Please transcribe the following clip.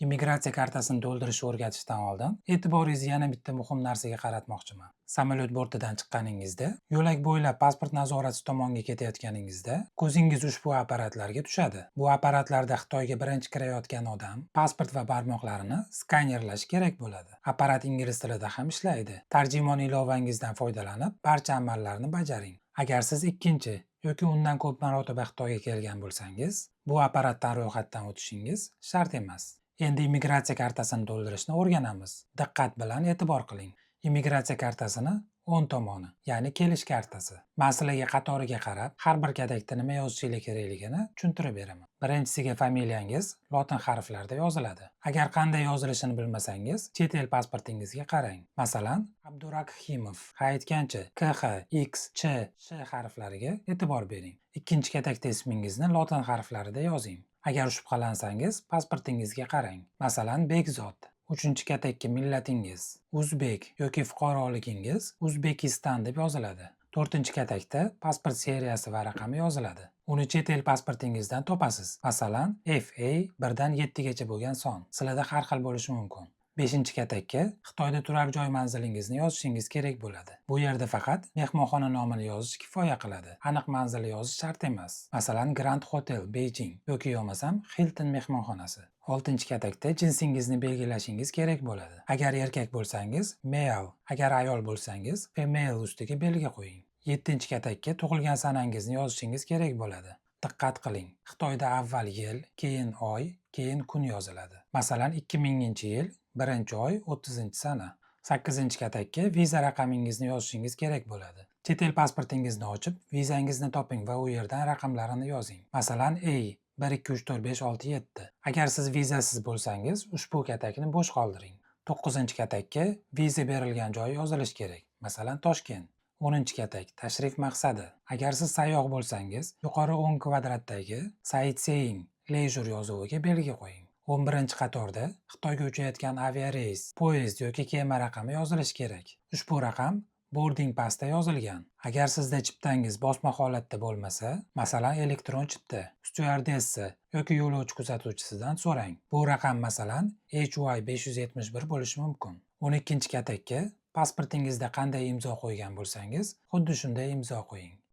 Immigratsiya kartasini to'ldirishni o'rgatishdan oldin e'tiboringizni yana bitta muhim narsaga qaratmoqchiman. Samolyot bortidan chiqqaningizda, yo'lak bo'ylab pasport nazorati tomonga ketayotganingizda ko'zingiz ushbu apparatlarga tushadi. Bu apparatlarda Xitoyga birinchi kirayotgan odam pasport va barmoqlarini skanerlash kerak bo'ladi. Apparat ingliz tilida ham ishlaydi. Tarjimon ilovangizdan foydalanib, barcha amallarni bajaring. Agar siz ikkinchi yoki undan ko'p marotaba Xitoyga kelgan bo'lsangiz, bu apparatdan ro'yxatdan o'tishingiz shart emas. Endi immigratsiya kartasini to'ldirishni o'rganamiz. Diqqat bilan e'tibor qiling. Immigratsiya kartasini o'ng tomoni, ya'ni kelish kartasi. Men sizlarga qatoriga qarab, har bir katakda nima yozishingiz kerakligini tushuntirib beraman. Birinchisiga familiyangiz lotin harflarida yoziladi. Agar qanday yozilishini bilmasangiz, chet el pasportingizga qarang. Masalan, Abdurakhimov aytgancha KH, X, Ch, Sh harflariga e'tibor bering. Ikkinchi katakda ismingizni lotin harflarida yozing. Agar shubhalansangiz, pasportingizga qarang. Masalan, Bekzod. Uchinchi katakka millatingiz o'zbek yoki fuqaroligingiz O'zbekiston deb yoziladi. To'rtinchi katakda pasport seriyasi va raqami yoziladi. Uni chet el pasportingizdan topasiz. Masalan, FA 1 dan 7 gacha bo'lgan son. Sizlarda har xil bo'lishi mumkin. 5-katakka Xitoyda turar joy manzilingizni yozishingiz kerak bo'ladi. Bu yerda faqat mehmonxona nomini yozish kifoya qiladi. Aniq manzilni yozish shart emas. Masalan, Grand Hotel Beijing yoki bo'lmasam Hilton mehmonxonasi. 6-katakda jinsingizni belgilashingiz kerak bo'ladi. Agar erkak bo'lsangiz male, agar ayol bo'lsangiz female ustiga belgi qo'ying. 7-katakka tug'ilgan sanangizni yozishingiz kerak bo'ladi. Diqqat qiling. Xitoyda avval yil, keyin oy, keyin kun yoziladi. Masalan, 2000-yil 1-oy 30-sana. 8-katakka viza raqamingizni yozishingiz kerak bo'ladi. Chet el pasportingizni ochib, vizangizni toping va u yerdan raqamlarini yozing. Masalan, A 1 2 3 4 5 6 7. Agar siz vizasiz bo'lsangiz, ushbu katakni bo'sh qoldiring. 9-katakka viza berilgan joy yozilishi kerak. Masalan, Toshkent. 10-katak tashrif maqsadi. Agar siz sayyoh bo'lsangiz, yuqori o'ng kvadratdagi sightseeing leisure yozuviga belgi qo'ying. 11-qatorda Xitoyga uchayotgan aviareys, poyezd yoki kema raqami yozilishi kerak. Ushbu raqam boarding passda yozilgan. Agar sizda chiptangiz bosma holatda bo'lmasa, masalan elektron chipta, styuardessa yoki yo'lovchi kuzatuvchisidan so'rang. Bu raqam masalan HY 571 bo'lishi mumkin. 12-katakka pasportingizda qanday imzo qo'ygan bo'lsangiz, xuddi shunday imzo qo'ying.